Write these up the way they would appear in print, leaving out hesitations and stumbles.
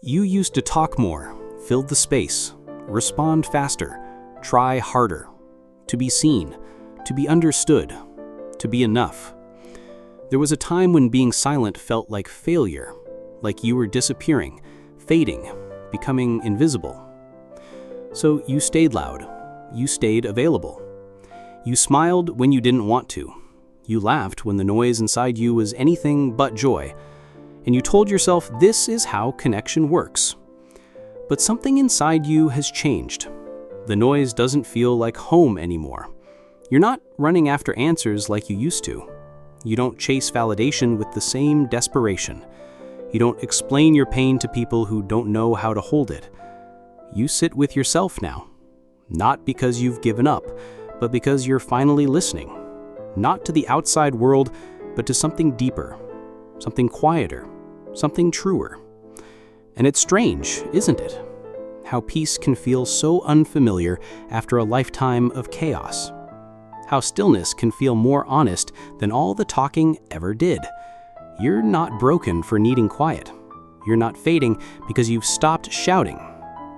You used to talk more, fill the space, respond faster, try harder, to be seen, to be understood, to be enough. There was a time when being silent felt like failure, like you were disappearing, fading, becoming invisible. So you stayed loud, you stayed available. You smiled when you didn't want to. You laughed when the noise inside you was anything but joy. And you told yourself this is how connection works. But something inside you has changed. The noise doesn't feel like home anymore. You're not running after answers like you used to. You don't chase validation with the same desperation. You don't explain your pain to people who don't know how to hold it. You sit with yourself now. Not because you've given up, but because you're finally listening. Not to the outside world, but to something deeper, something quieter, something truer. And it's strange, isn't it? How peace can feel so unfamiliar after a lifetime of chaos. How stillness can feel more honest than all the talking ever did. You're not broken for needing quiet. You're not fading because you've stopped shouting.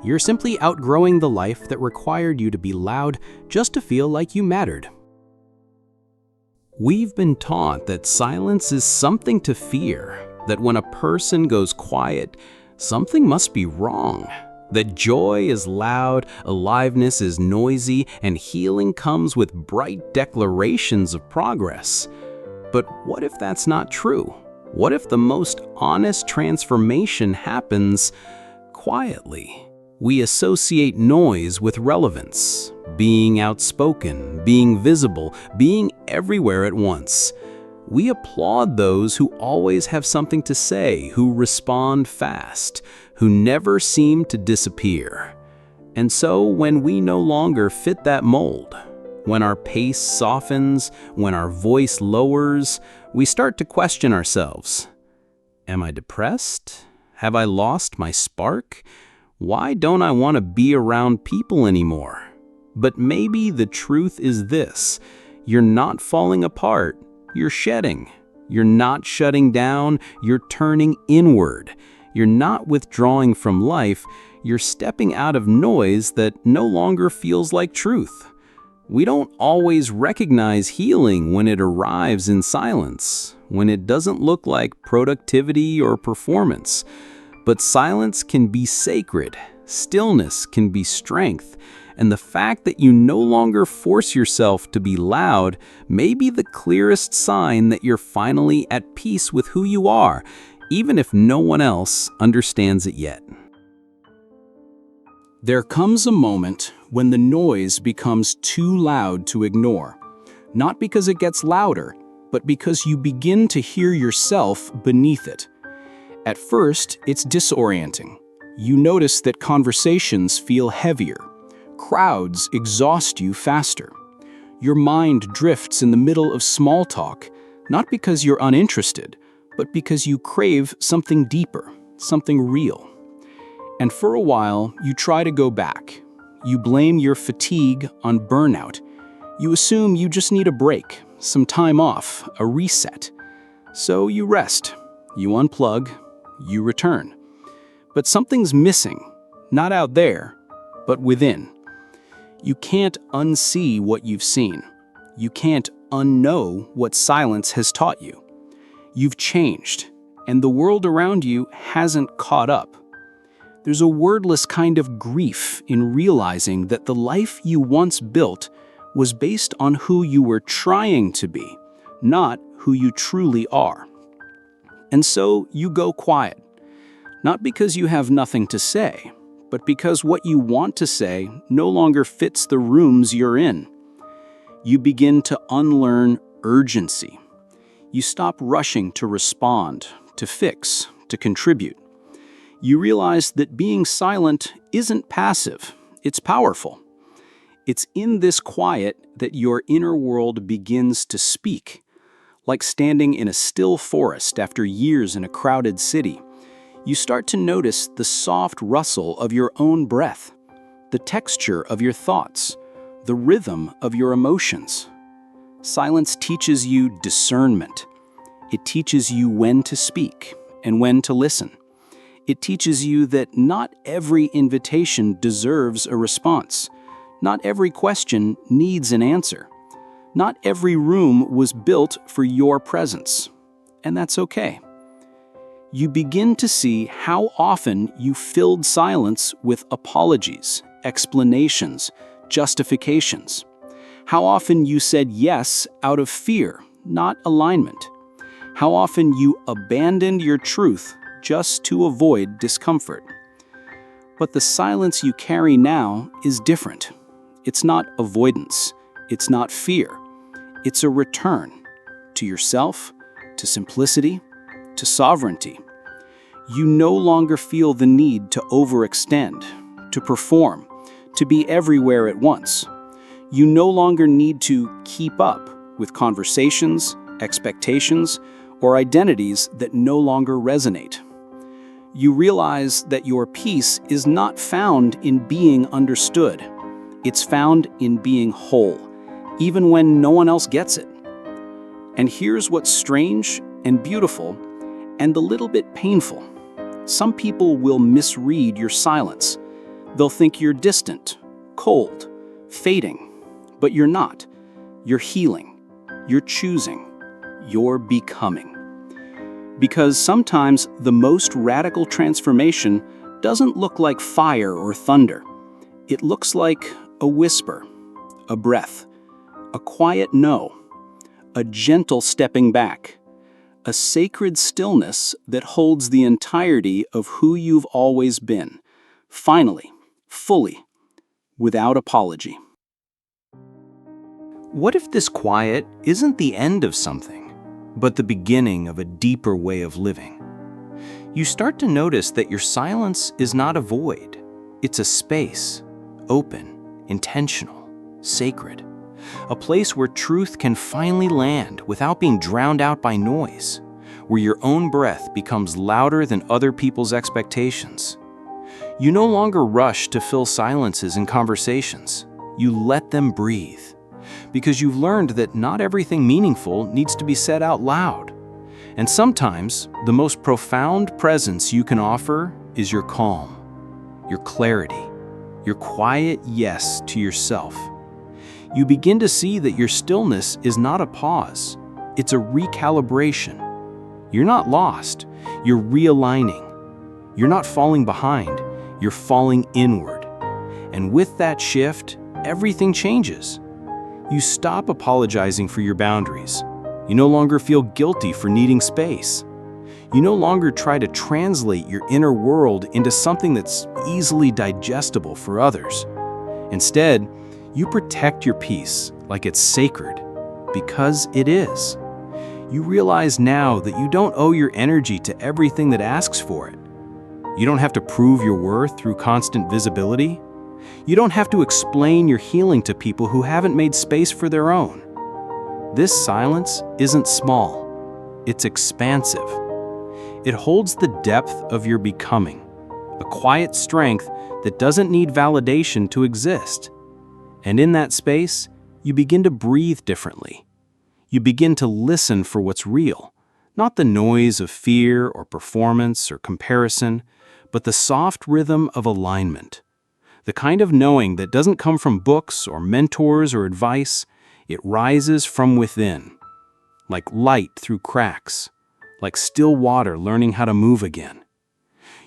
You're simply outgrowing the life that required you to be loud just to feel like you mattered. We've been taught that silence is something to fear, that when a person goes quiet, something must be wrong. That joy is loud, aliveness is noisy, and healing comes with bright declarations of progress. But what if that's not true? What if the most honest transformation happens quietly? We associate noise with relevance, being outspoken, being visible, being everywhere at once. We applaud those who always have something to say, who respond fast, who never seem to disappear. And so when we no longer fit that mold, when our pace softens, when our voice lowers, we start to question ourselves. Am I depressed? Have I lost my spark? Why don't I want to be around people anymore? But maybe the truth is this: you're not falling apart, you're shedding. You're not shutting down, you're turning inward. You're not withdrawing from life, you're stepping out of noise that no longer feels like truth. We don't always recognize healing when it arrives in silence, when it doesn't look like productivity or performance. But silence can be sacred, stillness can be strength, and the fact that you no longer force yourself to be loud may be the clearest sign that you're finally at peace with who you are, even if no one else understands it yet. There comes a moment when the noise becomes too loud to ignore, not because it gets louder, but because you begin to hear yourself beneath it. At first, it's disorienting. You notice that conversations feel heavier. Crowds exhaust you faster. Your mind drifts in the middle of small talk, not because you're uninterested, but because you crave something deeper, something real. And for a while, you try to go back. You blame your fatigue on burnout. You assume you just need a break, some time off, a reset. So you rest, you unplug, you return. But something's missing, not out there, but within. You can't unsee what you've seen. You can't unknow what silence has taught you. You've changed, and the world around you hasn't caught up. There's a wordless kind of grief in realizing that the life you once built was based on who you were trying to be, not who you truly are. And so you go quiet, not because you have nothing to say, but because what you want to say no longer fits the rooms you're in. You begin to unlearn urgency. You stop rushing to respond, to fix, to contribute. You realize that being silent isn't passive, it's powerful. It's in this quiet that your inner world begins to speak. Like standing in a still forest after years in a crowded city, you start to notice the soft rustle of your own breath, the texture of your thoughts, the rhythm of your emotions. Silence teaches you discernment. It teaches you when to speak and when to listen. It teaches you that not every invitation deserves a response. Not every question needs an answer. Not every room was built for your presence. And that's okay. You begin to see how often you filled silence with apologies, explanations, justifications. How often you said yes out of fear, not alignment. How often you abandoned your truth just to avoid discomfort. But the silence you carry now is different. It's not avoidance. It's not fear. It's a return to yourself, to simplicity, to sovereignty. You no longer feel the need to overextend, to perform, to be everywhere at once. You no longer need to keep up with conversations, expectations, or identities that no longer resonate. You realize that your peace is not found in being understood. It's found in being whole, even when no one else gets it. And here's what's strange and beautiful and a little bit painful. Some people will misread your silence. They'll think you're distant, cold, fading. But you're not. You're healing. You're choosing. You're becoming. Because sometimes the most radical transformation doesn't look like fire or thunder. It looks like a whisper, a breath, a quiet no, a gentle stepping back, a sacred stillness that holds the entirety of who you've always been, finally, fully, without apology. What if this quiet isn't the end of something, but the beginning of a deeper way of living? You start to notice that your silence is not a void. It's a space, open, intentional, sacred. A place where truth can finally land without being drowned out by noise, where your own breath becomes louder than other people's expectations. You no longer rush to fill silences in conversations. You let them breathe, because you've learned that not everything meaningful needs to be said out loud. And sometimes, the most profound presence you can offer is your calm, your clarity, your quiet yes to yourself. You begin to see that your stillness is not a pause, it's a recalibration. You're not lost, you're realigning. You're not falling behind, you're falling inward. And with that shift, everything changes. You stop apologizing for your boundaries. You no longer feel guilty for needing space. You no longer try to translate your inner world into something that's easily digestible for others. Instead, you protect your peace like it's sacred, because it is. You realize now that you don't owe your energy to everything that asks for it. You don't have to prove your worth through constant visibility. You don't have to explain your healing to people who haven't made space for their own. This silence isn't small, it's expansive. It holds the depth of your becoming, a quiet strength that doesn't need validation to exist. And in that space, you begin to breathe differently. You begin to listen for what's real, not the noise of fear or performance or comparison, but the soft rhythm of alignment. The kind of knowing that doesn't come from books or mentors or advice. It rises from within, like light through cracks, like still water learning how to move again.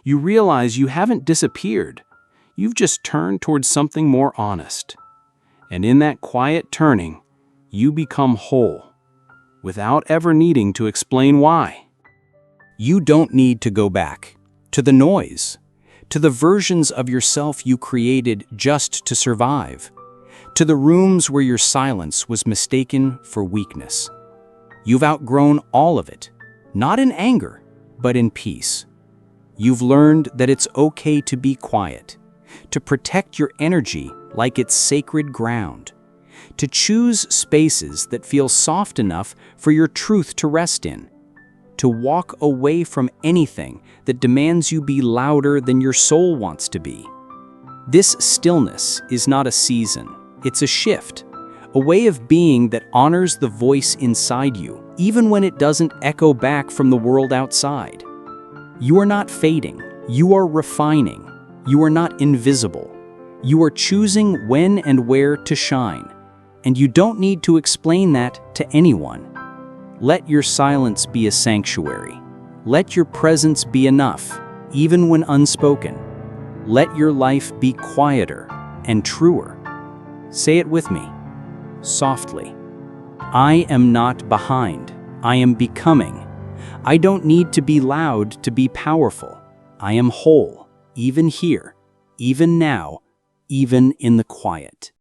You realize you haven't disappeared. You've just turned towards something more honest. And in that quiet turning, you become whole, without ever needing to explain why. You don't need to go back to the noise, to the versions of yourself you created just to survive, to the rooms where your silence was mistaken for weakness. You've outgrown all of it, not in anger, but in peace. You've learned that it's okay to be quiet, to protect your energy like it's sacred ground, to choose spaces that feel soft enough for your truth to rest in, to walk away from anything that demands you be louder than your soul wants to be. This stillness is not a season, it's a shift, a way of being that honors the voice inside you, even when it doesn't echo back from the world outside. You are not fading, You are refining. You are not invisible. You are choosing when and where to shine, and you don't need to explain that to anyone. Let your silence be a sanctuary. Let your presence be enough, even when unspoken. Let your life be quieter and truer. Say it with me, softly. I am not behind. I am becoming. I don't need to be loud to be powerful. I am whole, even here, even now, even in the quiet.